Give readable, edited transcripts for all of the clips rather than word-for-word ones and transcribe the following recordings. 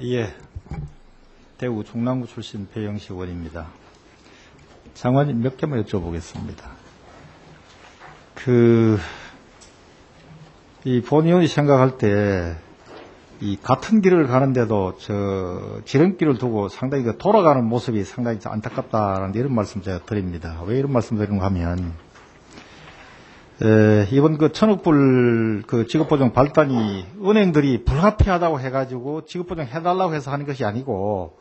예, 대구 중랑구 출신 배영식 의원입니다. 장관님 몇 개만 여쭤보겠습니다. 이 본 의원이 생각할 때, 이 같은 길을 가는데도 지름길을 두고 상당히 돌아가는 모습이 상당히 안타깝다라는 이런 말씀 제가 드립니다. 왜 이런 말씀 드리는가 하면, 이번 천억불 지급보증 발단이 은행들이 불가피하다고 해가지고 지급보증 해달라고 해서 하는 것이 아니고,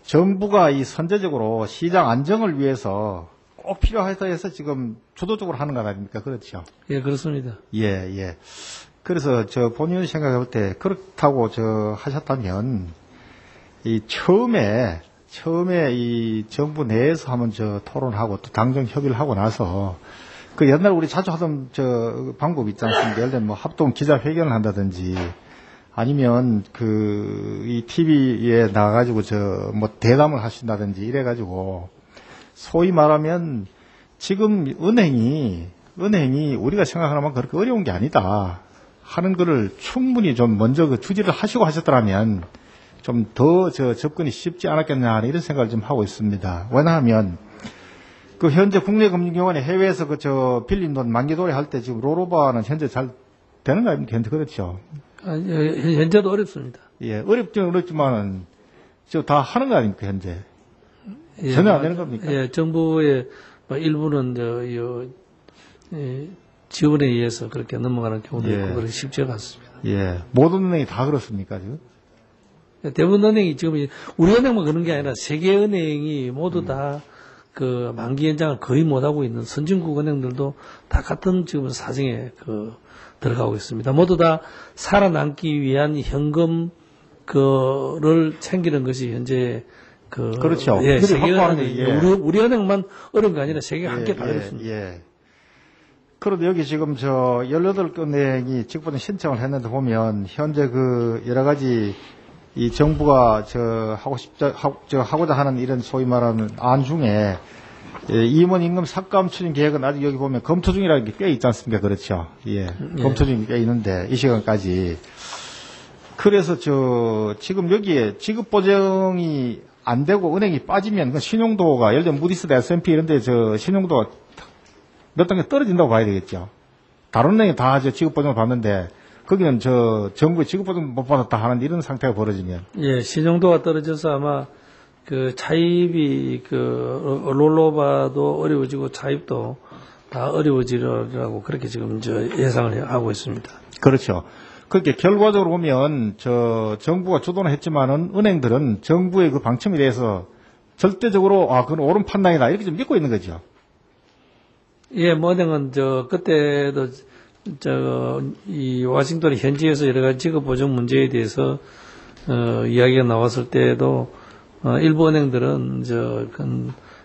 정부가 이 선제적으로 시장 안정을 위해서 꼭 필요하다 해서 지금 주도적으로 하는 것 아닙니까? 그렇죠? 예, 그렇습니다. 예. 그래서 본인이 생각할 때 그렇다고 하셨다면, 이 처음에 이 정부 내에서 한번 토론하고 또 당정 협의를 하고 나서 옛날 우리 자주 하던 방법 있지 않습니까? 예를 들면 합동 기자회견을 한다든지 아니면 이 TV에 나가가지고 대담을 하신다든지 이래가지고 소위 말하면 지금 은행이 우리가 생각하는 만큼 그렇게 어려운 게 아니다 하는 거를 충분히 좀 먼저 주지를 하시고 하셨더라면 좀 더 접근이 쉽지 않았겠냐 이런 생각을 좀 하고 있습니다. 왜냐하면 현재 국내금융기관에 해외에서 빌린 돈 만기도래 할 때 지금 롤오버는 현재 잘 되는 거 아닙니까? 현재 그렇죠? 현재도 어렵습니다. 예, 어렵지만은 다 하는 거 아닙니까, 현재? 예, 전혀 안 되는 겁니까? 예, 정부의 일부는 지원에 의해서 그렇게 넘어가는 경우도 있고 그렇게 쉽지가 않습니다. 예, 모든 은행이 다 그렇습니까, 지금? 대부분 은행이 지금 우리 은행만 그런 게 아니라 세계 은행이 모두 다 만기 연장을 거의 못하고 있는 선진국 은행들도 다 같은 지금 사정에 들어가고 있습니다. 모두 다 살아남기 위한 현금 를 챙기는 것이 현재 그렇죠. 예, 세계 은행 우리 은행만 어려운 게 아니라 세계가 함께 다 그렇습니다. 예. 그런데 여기 지금 18개 은행이 직보증 신청을 했는데 보면 현재 여러 가지 이 정부가 하고자 하는 이런 소위 말하는 안 중에 임원 임금 삭감 추진 계획은 아직 여기 보면 검토 중이라는 게 꽤 있지 않습니까? 그렇죠. 예. 검토 중이 꽤 있는데 이 시간까지. 그래서 지금 여기에 지급 보증이 안 되고 은행이 빠지면 신용도가 예를 들면 무디스나 S&P 이런 데 신용도가 몇 단계 떨어진다고 봐야 되겠죠. 다른 은행이 다 지급 보증을 받는데 거기는 정부의 지급 보증 못 받았다 하는 이런 상태가 벌어지면 예, 신용도가 떨어져서 아마 차입이 롤로버도 어려워지고 차입도 다 어려워지라고 그렇게 지금 예상을 하고 있습니다. 그렇죠. 그렇게 결과적으로 보면 정부가 주도는 했지만은 은행들은 정부의 방침에 대해서 절대적으로 그건 옳은 판단이다 이렇게 좀 믿고 있는 거죠. 예, 은행은 그때도 이 워싱턴 현지에서 여러 가지 지급 보증 문제에 대해서 이야기가 나왔을 때에도 일부 은행들은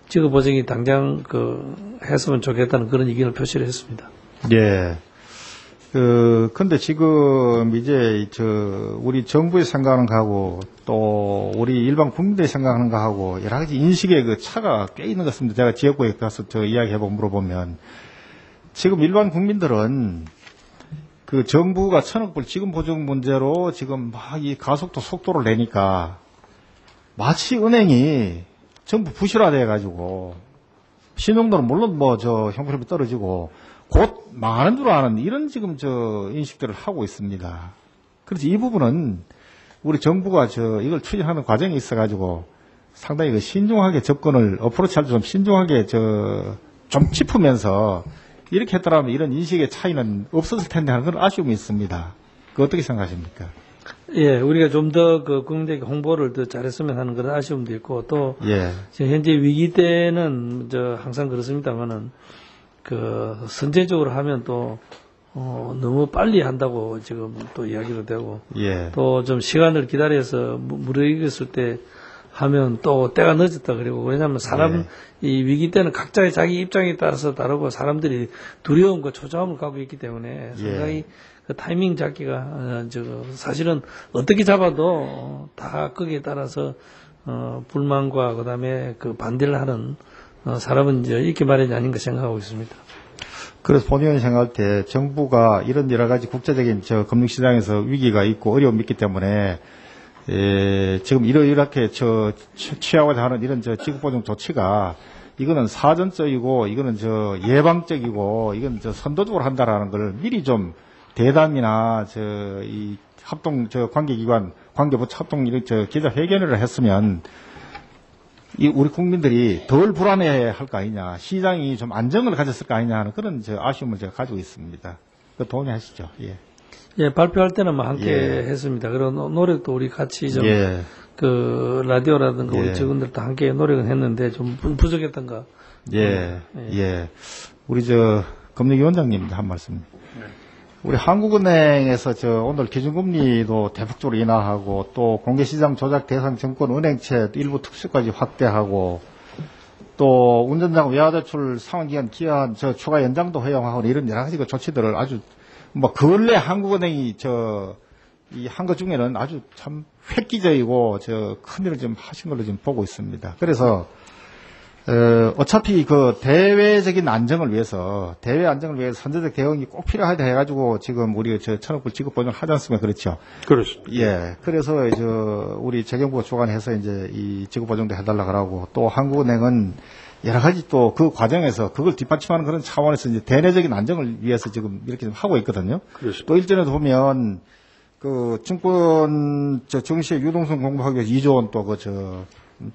지급 보증이 당장 했으면 좋겠다는 그런 의견을 표시를 했습니다. 예. 근데 지금 이제 우리 정부의 생각하는 거하고 또 우리 일반 국민들이 생각하는 거하고 여러 가지 인식의 차가 꽤 있는 것 같습니다. 제가 지역구에 가서 이야기해보고 물어보면 지금 일반 국민들은 정부가 천억불 지급 보증 문제로 지금 막 이 가속도 속도를 내니까 마치 은행이 전부 부실화돼가지고 신용도는 물론 형편이 떨어지고 곧 망하는 줄 아는 이런 지금 인식들을 하고 있습니다. 그래서 이 부분은 우리 정부가 이걸 추진하는 과정에 있어가지고 상당히 신중하게 접근을 어프로치할 때 좀 신중하게 좀 짚으면서 이렇게 했더라면 이런 인식의 차이는 없었을 텐데 하는 그런 아쉬움이 있습니다. 어떻게 생각하십니까? 예, 우리가 좀 더 국민들에게 홍보를 더 잘했으면 하는 그런 아쉬움도 있고 또 예. 현재 위기 때는 항상 그렇습니다만은 선제적으로 하면 또 너무 빨리 한다고 지금 또 이야기도 되고 예. 또 좀 시간을 기다려서 무르익었을 때 하면 또 때가 늦었다 그리고 왜냐하면 이 위기 때는 각자의 자기 입장에 따라서 다르고 사람들이 두려움과 초조함을 갖고 있기 때문에 상당히 타이밍 잡기가 사실은 어떻게 잡아도 다 거기에 따라서 불만과 그다음에 반대를 하는 사람은 있기 마련이 아닌가 생각하고 있습니다. 그래서 본 의원이 생각할 때 정부가 이런 여러 가지 국제적인 금융시장에서 위기가 있고 어려움이 있기 때문에 지금 이렇게 취하고자 하는 이런 지급보증 조치가 이거는 사전적이고 이거는 예방적이고 이건 선도적으로 한다라는 걸 미리 좀 대담이나 이 합동 관계기관 관계부처 합동 이런 기자회견을 했으면 우리 국민들이 덜 불안해 할 거 아니냐, 시장이 좀 안정을 가졌을 거 아니냐 하는 그런 아쉬움을 제가 가지고 있습니다. 동의하시죠? 예. 예, 발표할 때는 뭐 함께 예. 했습니다. 그런 노력도 우리 같이 좀, 예. 라디오라든가 예. 우리 직원들도 함께 노력은 했는데 좀 부족했던가. 예. 우리 금융위원장님 한 말씀. 우리 한국은행에서 오늘 기준금리도 대폭적으로 인하하고 또 공개시장 조작 대상 증권 은행채 일부 특수까지 확대하고 또 운전자금 외화대출 상환기간 기한 추가 연장도 허용하고 이런 여러 가지 조치들을 아주 근래 한국은행이 이 한 것 중에는 아주 참 획기적이고 큰 일을 좀 하신 걸로 지금 보고 있습니다. 그래서 어차피 대외적인 안정을 위해서 선제적 대응이 꼭 필요하다 해가지고 지금 우리 1,000억 지급 보증을 하지 않습니까? 그렇죠? 그렇습니다. 예. 그래서 우리 재경부가 주관해서 이제 이 지급 보증도 해달라고 하고 또 한국은행은 여러 가지 또 그 과정에서 그걸 뒷받침하는 그런 차원에서 이제 대내적인 안정을 위해서 지금 이렇게 좀 하고 있거든요. 그렇습니다. 또 일전에도 보면 증권 증시의 유동성 공부하기 위해서 2조 원 또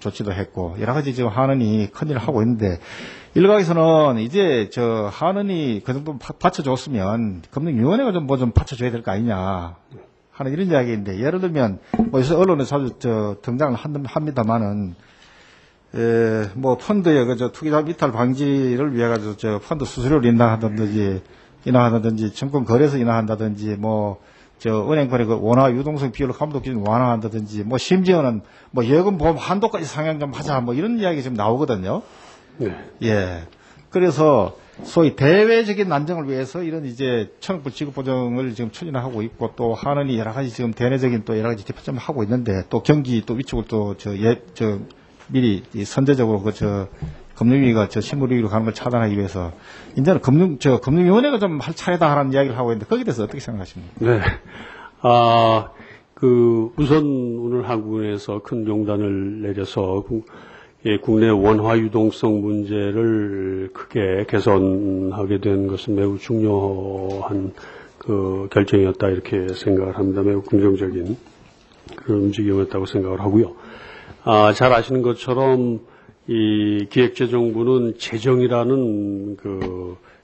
조치도 했고 여러 가지 지금 한은이 큰일을 하고 있는데 일각에서는 이제 한은이 그 정도 받쳐줬으면 금융위원회가 좀 받쳐줘야 될 거 아니냐 하는 이런 이야기인데 예를 들면 요새 언론에 자주 등장을 합니다만은 펀드의 투기자 미탈 방지를 위해 가지고 펀드 수수료를 인하한다든지 증권 거래소 인하한다든지 은행권의 원화 유동성 비율 감독 기준 완화한다든지 심지어는 예금 보험 한도까지 상향 좀 하자 이런 이야기 지금 나오거든요. 네. 예. 그래서 소위 대외적인 안정을 위해서 이런 이제 1,000억 불 지급 보증을 지금 추진하고 있고 또 하느니 여러 가지 지금 대내적인 또 여러 가지 뒷받침을 하고 있는데 또 경기 또 위축을 또 미리 선제적으로 금융위가 실물위기로 가는 걸 차단하기 위해서 이제는 금융위원회가 좀 할 차례다 하는 이야기를 하고 있는데 거기에 대해서 어떻게 생각하십니까? 네. 우선 오늘 한국은행에서 큰 용단을 내려서 국내 원화 유동성 문제를 크게 개선하게 된 것은 매우 중요한 결정이었다 이렇게 생각을 합니다. 매우 긍정적인 그런 움직임이었다고 생각을 하고요. 잘 아시는 것처럼 이 기획재정부는 재정이라는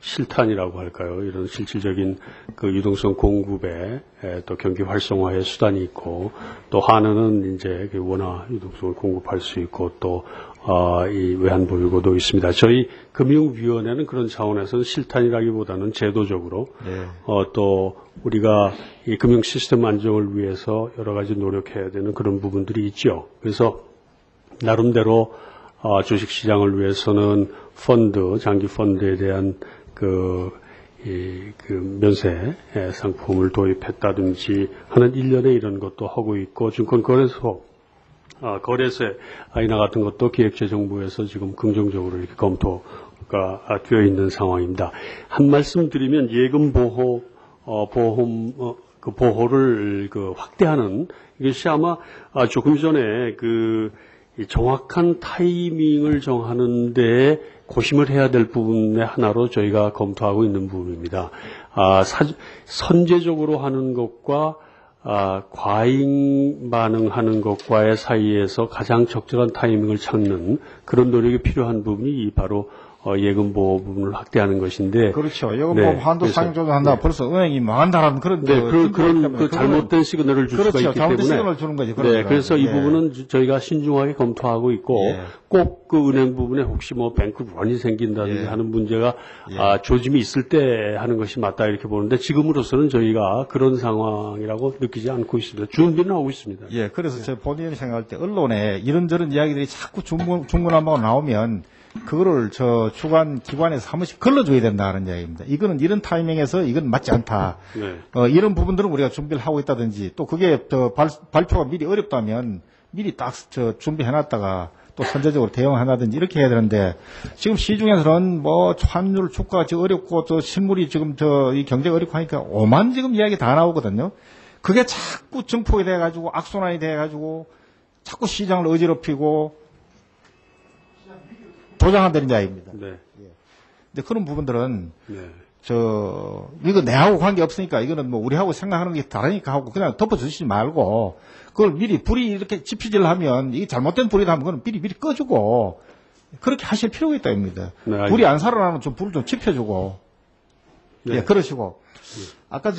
실탄이라고 할까요? 이런 실질적인 유동성 공급에 또 경기 활성화의 수단이 있고 또 한은은 이제 원화 유동성을 공급할 수 있고 또 이 외환보유고도 있습니다. 저희 금융위원회는 그런 차원에서는 실탄이라기보다는 제도적으로 네. 또 우리가 이 금융 시스템 안정을 위해서 여러 가지 노력해야 되는 그런 부분들이 있죠. 그래서 나름대로 주식시장을 위해서는 장기 펀드에 대한 면세 상품을 도입했다든지 하는 일련의 이런 것도 하고 있고 거래소의 인하 같은 것도 기획재정부에서 지금 긍정적으로 이렇게 검토가 되어 있는 상황입니다. 한 말씀 드리면 예금 보호를 확대하는 이것이 아마 조금 전에 이 정확한 타이밍을 정하는데 고심을 해야 될 부분의 하나로 저희가 검토하고 있는 부분입니다. 선제적으로 하는 것과 과잉 반응하는 것과의 사이에서 가장 적절한 타이밍을 찾는 그런 노력이 필요한 부분이 바로 예금 보호 부분을 확대하는 것인데. 그렇죠. 예금 보호 한도 상향 조정한다. 벌써 은행이 망한다라는 그런. 그런 잘못된 시그널을 줄 그렇죠. 수가 있기 잘못된 때문에. 시그널을 주는 거지. 네, 그래서 이 부분은 저희가 신중하게 검토하고 있고 꼭 은행 부분에 혹시 뱅크런이 생긴다든지 하는 문제가 조짐이 있을 때 하는 것이 맞다 이렇게 보는데 지금으로서는 저희가 그런 상황이라고 느끼지 않고 있습니다. 준비는 하고 있습니다. 예, 그래서 제 본인이 생각할 때 언론에 이런저런 이야기들이 자꾸 중구난방으로 나오면 그거를 주관 기관에서 한 번씩 걸러줘야 된다는 이야기입니다. 이거는 이런 타이밍에서 이건 맞지 않다. 네. 이런 부분들은 우리가 준비를 하고 있다든지 또 그게 발표가 미리 어렵다면 미리 딱 준비해놨다가 또 선제적으로 대응하나든지 이렇게 해야 되는데 지금 시중에서는 환율 주가가 지금 어렵고 또 실물이 지금 이 경제가 어렵고 하니까 오만 지금 이야기 다 나오거든요. 그게 자꾸 증폭이 돼가지고 악순환이 돼가지고 자꾸 시장을 어지럽히고 조장한다는 이야기입니다. 네. 근데 그런 부분들은 네. 이거 내하고 관계 없으니까 이거는 뭐 우리하고 생각하는 게 다르니까 하고 그냥 덮어주시지 말고 그걸 미리 불이 이렇게 지피질 하면 이게 잘못된 불이다 하면 그건 미리 그어주고 그렇게 하실 필요가 있다 입니다. 네, 불이 안 살아나면 좀 불을 좀 지펴주고 네. 예, 그러시고 아까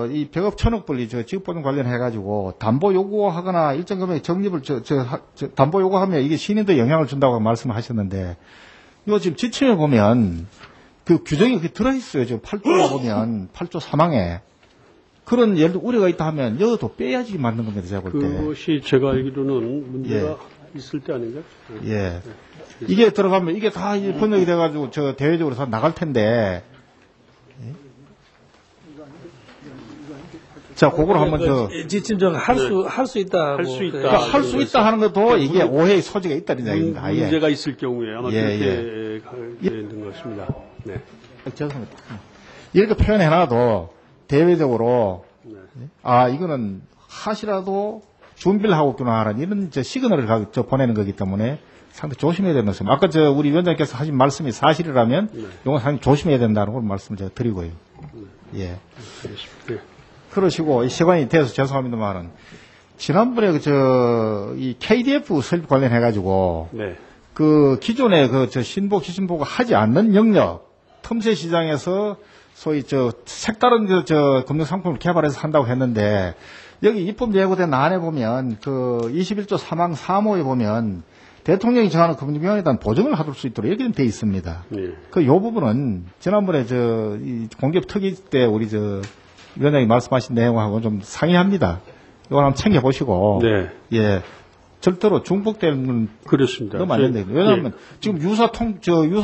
이 백업 천억불이 지급보증 관련해가지고 담보 요구하거나 일정 금액 적립을 담보 요구하면 이게 신인들 영향을 준다고 말씀하셨는데 이거 지금 지침에 보면 그 규정이 그렇게 들어있어요. 지금 8조에 보면 8조 3항에 그런 예를 들어 우려가 있다 하면 여기도 빼야지 맞는 겁니다. 제가 볼 때. 그것이 제가 알기로는 문제가 있을 때 아닌가요? 예. 이게 들어가면 이게 다 이제 번역이 돼가지고 대외적으로 다 나갈 텐데. 자, 그거를 한번 지침 할 수 있다. 할 수 있다. 그러니까 할 수 있다 하는 것도 이게 오해의 소지가 있다는 이야기입니다. 아예. 문제가 있을 경우에 아마 예, 그렇게 되는 것입니다. 네. 죄송합니다. 이렇게 표현해놔도 대외적으로 이거는 하시라도 준비를 하고 있구나 하는 이런 시그널을 보내는 거기 때문에 상당히 조심해야 되는 것입니다. 아까 우리 위원장께서 하신 말씀이 사실이라면 이건 상당히 조심해야 된다는 걸 말씀을 제가 드리고요. 예. 알겠습니다. 그러시고 시간이 돼서 죄송합니다만은 지난번에 이 KDF 설립 관련해가지고 네. 그 기존에 신보 기신보가 하지 않는 영역 틈새 시장에서 소위 색다른 금융 상품을 개발해서 한다고 했는데 여기 입법 예고된 안에 보면 21조 3항 3호에 보면 대통령이 정하는 금융위원회에 대한 보증을 하도록 수 있도록 이렇게 돼 있습니다. 네. 요 부분은 지난번에 이 공기업 특위 때 우리 위원장이 말씀하신 내용하고 좀 상이합니다. 이거 한번 챙겨보시고. 네. 예. 절대로 중복되는 건 그렇습니다. 너무 안 된다. 왜냐하면 지금 유사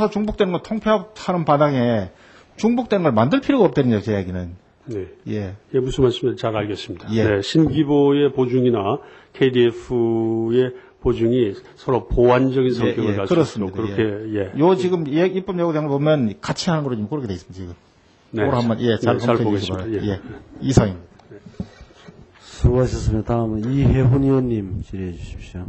중복되는 거 통폐합하는 바닥에 중복되는 걸 만들 필요가 없다는 거죠, 제 이야기는. 네. 예. 예, 무슨 말씀인지 잘 알겠습니다. 예. 네, 신기보의 보증이나 KDF의 보증이 서로 보완적인 성격을 가지고 있도록 그렇게 요 지금 입법 예고된 걸 보면 같이 하는 거로 지금 그렇게 돼 있습니다, 지금. 네. 그걸 한번 잘 보겠습니다. 예. 이상입니다. 수고하셨습니다. 다음은 이혜훈 의원님 질의해 주십시오.